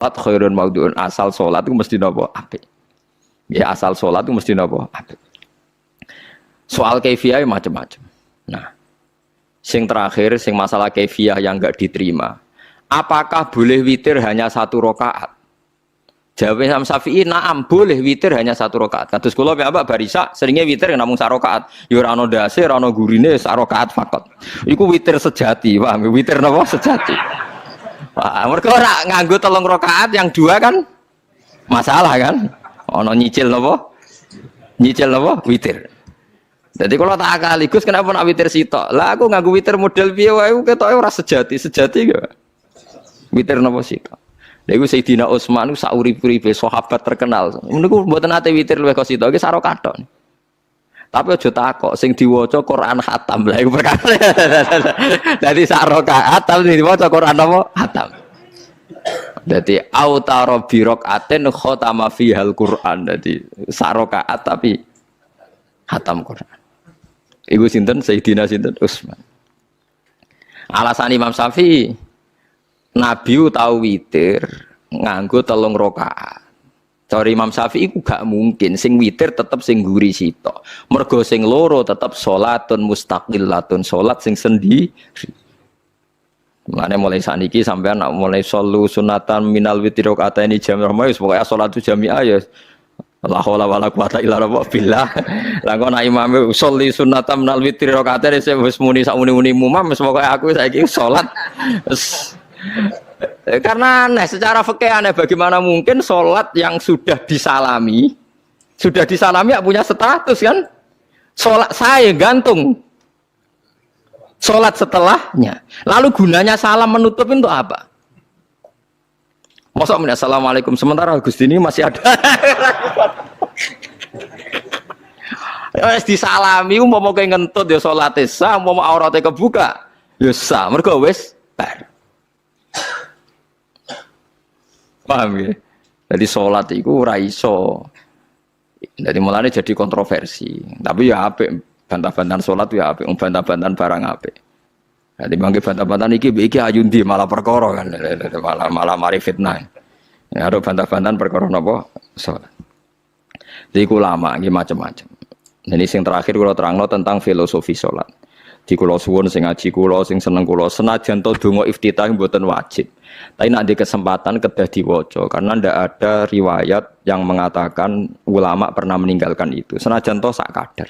Salat khairun maudhu'un, asal salat itu mesti napa? Apik. Ya asal salat itu mesti napa? Apik. Soal kaifiyah macam-macam. Nah, sing terakhir sing masalah kaifiyah yang enggak diterima. Apakah boleh witir hanya 1 rakaat? Jawab Imam Syafi'i, na'am, boleh witir hanya 1 rakaat. Kados kula mbak barisa seringnya witir namung 1 rakaat. Ya ora ana ndase, ora ana gurine, 1 rakaat fakot. Iku witir sejati, paham? Witir napa sejati. Wah, mergo ora nganggo 3 rakaat yang 2 kan masalah kan? Ana nyicil napa? Nyicil napa? Witir. Jadi kalau tak akali, Gus kenapa nak witir sitok? Lah aku nganggo witir model piye wae ketoke ora sejati. Sejati gak? Witir napa sitok? Lha iku Sayyidina Utsman sak urip-uripe sahabat terkenal. Niku mboten ate witir luwih kok sitok, iki saro kathok. Tapi aja takok sing diwaca Quran khatam. Lah iku perkara. Dadi sak rakaat tapi diwaca Quran apa? Khatam. Dadi autara bi rakaatin khatama fihal Quran. Dadi sak rakaat tapi khatam Quran. Iku sinten Sayyidina sinten Utsman. Alasan Imam Syafi'i Nabi tahu witir nganggo 3 rakaat. Cari Imam Syafi'i ku gak mungkin sing witir tetep sing guri sitok. Mergo sing loro tetep salatun mustaqillatun, salat sing sendiri. Mulane mulai saniki sampean mulai solu sunatan minal witri rakaataini jami'ah wis pokoke salat jami'ah ya la haula wala quwata illa billah. Lah kok nek imame sholli sunatan minal witri rakaataini wis muni sak muni-muni mumam wis pokoke aku saiki salat karena aneh secara fikih aneh bagaimana mungkin sholat yang sudah disalami ya punya status kan sholat saya gantung sholat setelahnya lalu gunanya salam menutup itu apa? Masa assalamualaikum sementara Gusti ini masih ada disalami mau ngentut ya sholatnya sah mau auratnya kebuka ya sah mereka wis bar. Paham ya? Jadi sholat itu ora iso. Jadi mulanya jadi kontroversi. Tapi ya apik bantah-bantahan sholat ya apik, bantah-bantahan barang apik. Jadi mangke bantah-bantahan iki ayundi malah perkara kan, malah mari fitnah. Ya ada bantah-bantahan perkara napa? Sholat. Jadi ulama iki macam-macam. Jadi sing terakhir kula terangno tentang filosofi sholat. Di kula suwun sing ngaji kula sing seneng kula senajan to donga iftitah mboten wajib. Tapi nanti kesempatan kedah diwaca karena ndak ada riwayat yang mengatakan ulama pernah meninggalkan itu. Senajan to sak kadar.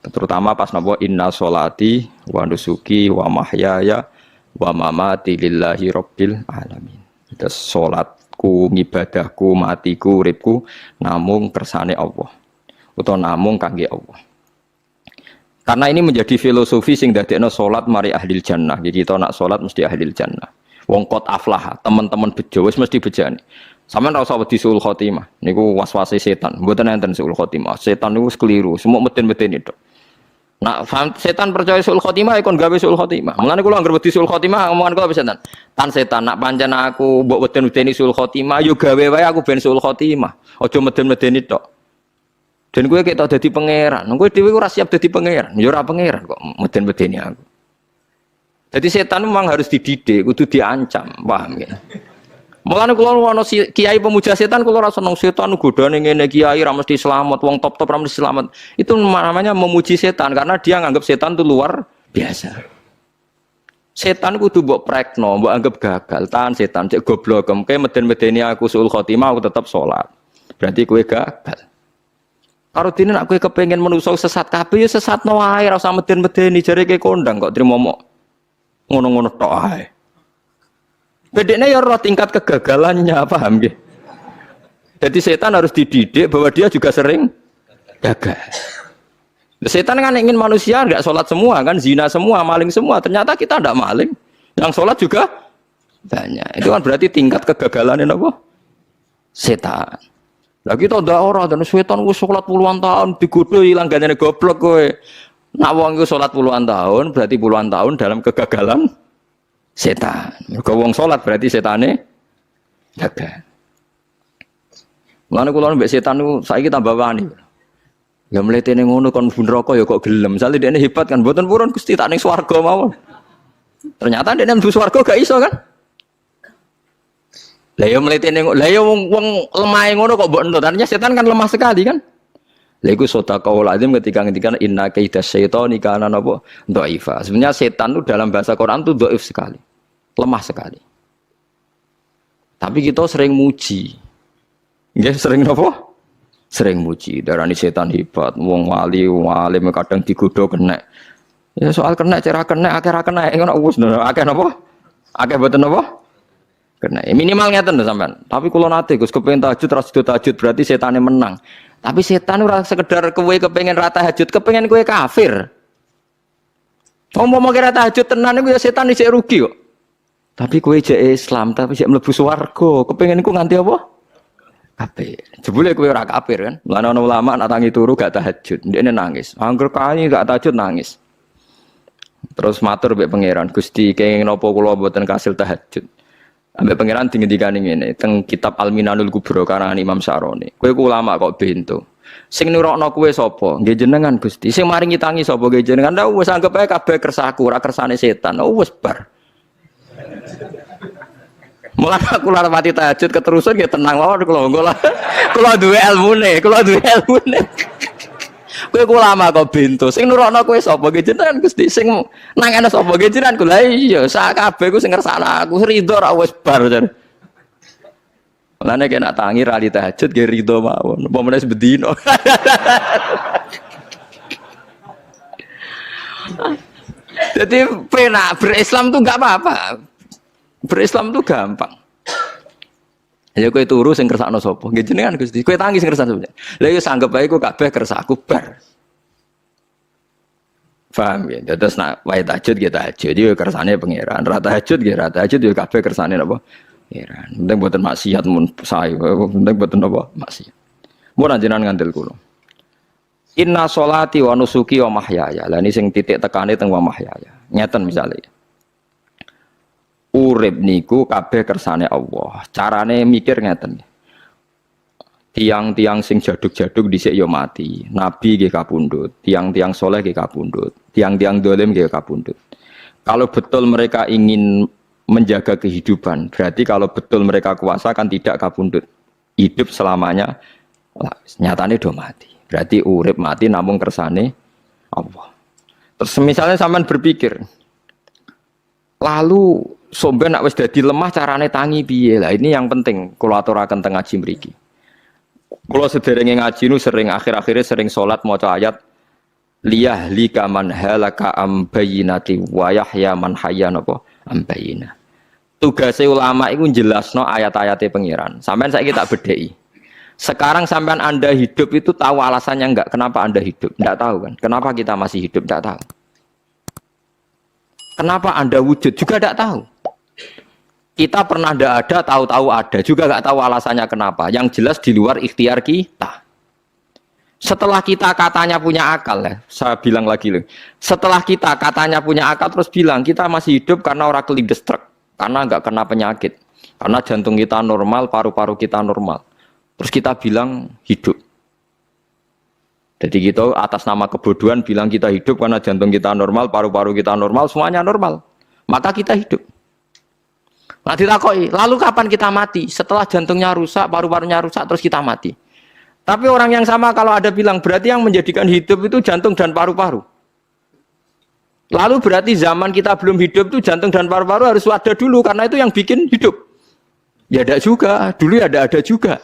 Terutama pas napa inna sholati wa nusuki wa mahyaya wa mamati lillahi rabbil alamin. Terus salatku, ngibadahku, matiku, uripku namung kersane Allah. Utawa namung kangge Allah. Karena ini menjadi filosofi sing dadekno salat mari ahlil jannah. Jadi kita nak salat mesti ahlil jannah. Wong qad aflah, teman-teman bejo wis mesti bejane. Sampeyan ora usah wedi suul khotimah. Niku waswase setan. Mboten enten suul khotimah. Setan niku keliru, semua meten-meten itu. Nah, setan percaya suul khotimah ya kon gawe suul khotimah. Mulane kula anggere wedi suul khotimah omongan kula setan. Tan setan nak pancen aku mbok weden-wedeni suul khotimah yo gawe wae aku ben suul khotimah. Aja meden-medeni tok. Dan kowe ketok dadi pangeran. Kowe dhewe ora siap dadi pangeran. Ya ora pangeran kok meden-medeni aku. Jadi setan memang harus dididik, kudu diancam, paham ya? Mulane kula ana kiai pemuja setan kula ora seneng setan godane ngene kiai ra mesti selamat, wong top-top ra mesti selamat. Itu namanya memuji setan karena dia nganggap setan itu luar biasa. Setan kudu mbok prekno, mbok anggap gagal, tahan setan cek goblok, kemke meden-medeni aku suul khotimah aku tetap salat. Berarti kowe gagal. Karo dene nek kowe kepengin menungso sesat kabeh ya sesatno wae ora usah meden-medeni jare ke kondang kok trimo mok ngono-ngono tok ae. Bedene ya roh tingkat kegagalannya, paham nggih? Jadi setan harus dididik bahwa dia juga sering gagal. Setan kan ingin manusia enggak sholat semua kan, zina semua, maling semua. Ternyata kita enggak maling. Yang sholat juga banyak. Itu kan berarti tingkat kegagalannya apa? Setan. Lah kita ndak ora dan setan wis sholat puluhan tahun digodho ilang gandane goblok kowe. Nak wong iku salat puluhan tahun berarti puluhan tahun dalam kegagalan setan. Mergo wong salat berarti setane gagal. Lan kula mbek setan niku saiki tambah wani. Ya mletene ngono kon bun neraka ya kok gelem. Misale dekne hebat kan mboten purun Gusti tak ning swarga mawon. Ternyata dekne mlebu swarga gak iso kan? Lah ya mletene lah ya wong lemah ngono kok mbok entut. Artinya setan kan lemah sekali kan. Lha iku sedekahul azim ketika ngendikan inna kaidas syaitani kana napa dhaifa. Sebenarnya setan itu dalam bahasa Quran itu dhaif sekali. Lemah sekali. Tapi kita sering muji. Nggih sering napa? Sering muji. Darani setan hebat, wong wali, wong alim kadang digodho kena. Ya soal kena cara kena akeh ra kena ngono wis akeh napa? Akeh boten napa? Kena. Minimal ngeten lho sampean. Tapi kula nate Gus kepengin tahajud ra sido tahajud berarti setane menang. Tapi setan ora sekedar kowe kepengin ra tahajud, kepengin kowe kafir. Umpama kira tahajud tenan iku ya setan isih rugi kok. Tapi kowe jek Islam, tapi jek mlebu swarga, kepengin iku nganti apa? Kafir. Jebule kowe ora kafir kan. Lan ana ulama nak tangi turu gak tahajud, ndekne nangis. Angger kae gak tahajud nangis. Terus matur mbek pangeran, Gusti kenging napa kula mboten kasil tahajud. Ambek pangeran dingendikane ngene, teng kitab Al-Minanul Kubra karangan Imam Syaroni. Kowe ku ulama kok bento. Sing nurokno kowe sapa? Nggih jenengan Gusti. Sing maringi tangi sapa? Nggih jenengan. Lah wis anggap ae kabeh kersaku, ora kersane setan. Wis bar. Mulane aku lara mati tahajud keterusan nggih tenang mawon kula. Kula duwe ilmune, Kowe ku ulama kok bento. Sing nurokno kowe sapa? Nggih jenengan Gusti. Sing nangane sapa? Nggih jenengan. Lha iya, sak kabeh ku sing ngersakno aku ridho ra wis bar. Mulane kena tangi ra tahajud nggih ridho mawon. Apa meneh bedino. Jadi penak berislam tuh enggak apa-apa. Berislam tuh gampang. Ya kowe turu sing kersakno sapa? Nggih jenengan Gusti. Kowe tangi sing kersakno sapa? Lah ya sanggep ae kowe kabeh kersakku bar. Paham ya? Terus nak wae tahajud ya tahajud yo kersane pangeran. Ra tahajud ya ra tahajud yo kabeh kersane napa? Pangeran. Penting mboten maksiat mun sae. Penting mboten napa? Maksiat. Mun jenengan ngandel kula. Inna sholati wa nusuki wa mahyaya. Lah ini sing titik tekane teng wa mahyaya. Ngeten misalnya. Urip niku kabeh kersane Allah. Carane mikir ngeten. Tiang-tiang sing jaduk-jaduk dhisik ya mati. Nabi nggih kapundhut, tiang-tiang soleh nggih kapundhut, tiang-tiang dolim nggih kapundhut. Kalau betul mereka ingin menjaga kehidupan, berarti kalau betul mereka kuasa kan tidak kapundhut. Hidup selamanya nyatane do mati. Berarti urip mati namung kersane Allah. Terus misalnya sampean berpikir, lalu somben nek wis dadi lemah carane tangi piye? Lah ini yang penting kula aturaken teng ngaji mriki. Kula sederenge ngaji nu sering akhir-akhire sering salat maca ayat liyahlika man halaka am bayyinati wa yahya man hayya napa am bayyinah. Tugase ulama iku jelasno ayat-ayate pangeran. Sampeyan saiki tak bedheki. Sekarang sampean Anda hidup itu tahu alasannya enggak? Kenapa Anda hidup? Enggak tahu kan? Kenapa kita masih hidup? Enggak tahu. Kenapa Anda wujud? Juga enggak tahu. Kita pernah enggak ada, tahu-tahu ada. Juga enggak tahu alasannya kenapa. Yang jelas di luar ikhtiar kita. Setelah kita katanya punya akal, ya, saya bilang lagi loh. Setelah kita katanya punya akal terus bilang kita masih hidup karena orang kelindes truk. Karena enggak kena penyakit. Karena jantung kita normal, paru-paru kita normal. Terus kita bilang hidup. Jadi kita atas nama kebodohan bilang kita hidup karena jantung kita normal, paru-paru kita normal, semuanya normal. Maka kita hidup. Nah ditakoi, lalu kapan kita mati? Setelah jantungnya rusak, paru-parunya rusak, terus kita mati. Tapi orang yang sama kalau ada bilang, berarti yang menjadikan hidup itu jantung dan paru-paru. Lalu berarti zaman kita belum hidup itu jantung dan paru-paru harus ada dulu, karena itu yang bikin hidup. Ya ada juga, dulu ya ada juga.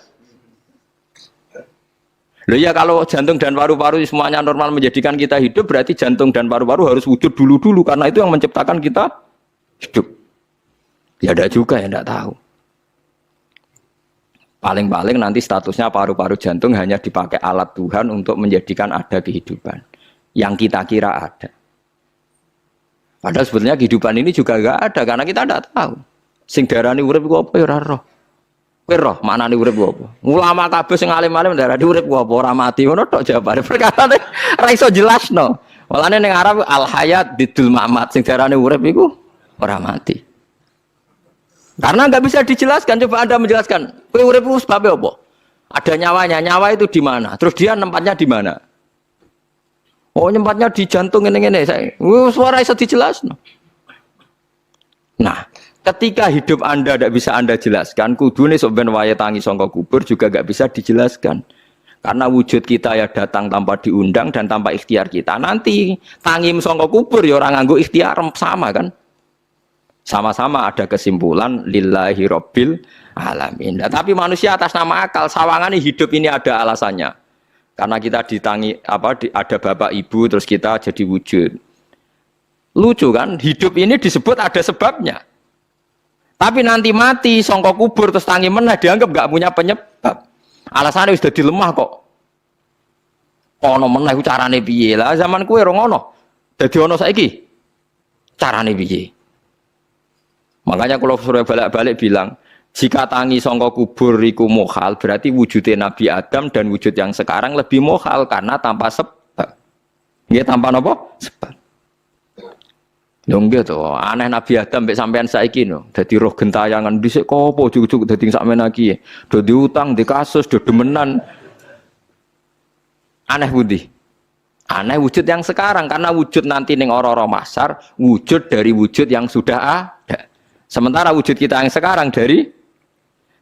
Loh ya kalau jantung dan paru-paru semuanya normal menjadikan kita hidup, berarti jantung dan paru-paru harus wujud dulu-dulu, karena itu yang menciptakan kita hidup. Ya ada juga yang tidak tahu. Paling-paling nanti statusnya paru-paru jantung hanya dipakai alat Tuhan untuk menjadikan ada kehidupan. Yang kita kira ada. Padahal sebetulnya kehidupan ini juga enggak ada, karena kita tidak tahu. Sing darani urip iku apa ya ora roh. Kowe roh maknane urip ku apa? Ulama kabeh sing alim-alim darani urip ku apa? Ora mati ngono tok jawabane. Perkarane ora iso jelasno. Walane ning Arab al hayat bidul mamat sing darani urip iku ora mati. Karena enggak bisa dijelaskan, coba Anda menjelaskan. Kowe urip ku sebab apa? Ada nyawanya, nyawa itu di mana? Terus dia nempatnya di mana? Oh, nyempatnya di jantung ngene-ngene. Suara iso dijelasno. Nah, Ketika hidup Anda tidak bisa Anda jelaskan, kudune sok ben wae tangi sangka kubur juga nggak bisa dijelaskan. Karena wujud kita ya datang tanpa diundang dan tanpa ikhtiar kita. Nanti tangi sangka kubur ya orang nganggo ikhtiar sama kan? Sama-sama ada kesimpulan lillahi rabbil alamin. Nah, tapi manusia atas nama akal, sawangan hidup ini ada alasannya. Karena kita ditangi ada bapak ibu terus kita jadi wujud. Lucu kan? Hidup ini disebut ada sebabnya. Tapi nanti mati, songkok kubur terus tangi meneh dianggap nggak punya penyebab. Alasannya sudah dilemah kok. Ono meneh ku carane piye? Lah zaman kuwe ora ngono. Dadi ono saiki. Carane piye? Makanya kalau surah balik-balik bilang, jika tangi songkok kubur iku mukhal, berarti wujudnya Nabi Adam dan wujud yang sekarang lebih mukhal karena tanpa sebab. Nggih tanpa napa? Sebab. Lho nggih to, aneh Nabi Adam mbek sampean saiki no. Dadi roh gentayangan dhisik kopo juk-juk dadi sakmene iki. Do diutang, di kasus, do demenan. Aneh budi. Aneh wujud yang sekarang karena wujud nanti ning ora-ora masar, wujud dari wujud yang sudah ada. Sementara wujud kita yang sekarang dari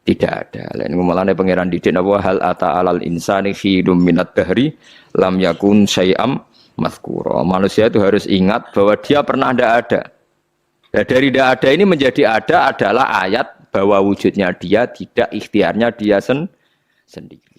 tidak ada. Lain ngomongane pangeran didik napa hal ata alal insani khidum minad dahri lam yakun syai'am mazkura. Manusia itu harus ingat bahwa dia pernah tidak ada. Nah, dari tidak ada ini menjadi ada adalah ayat bahwa wujudnya dia tidak ikhtiarnya dia sendiri.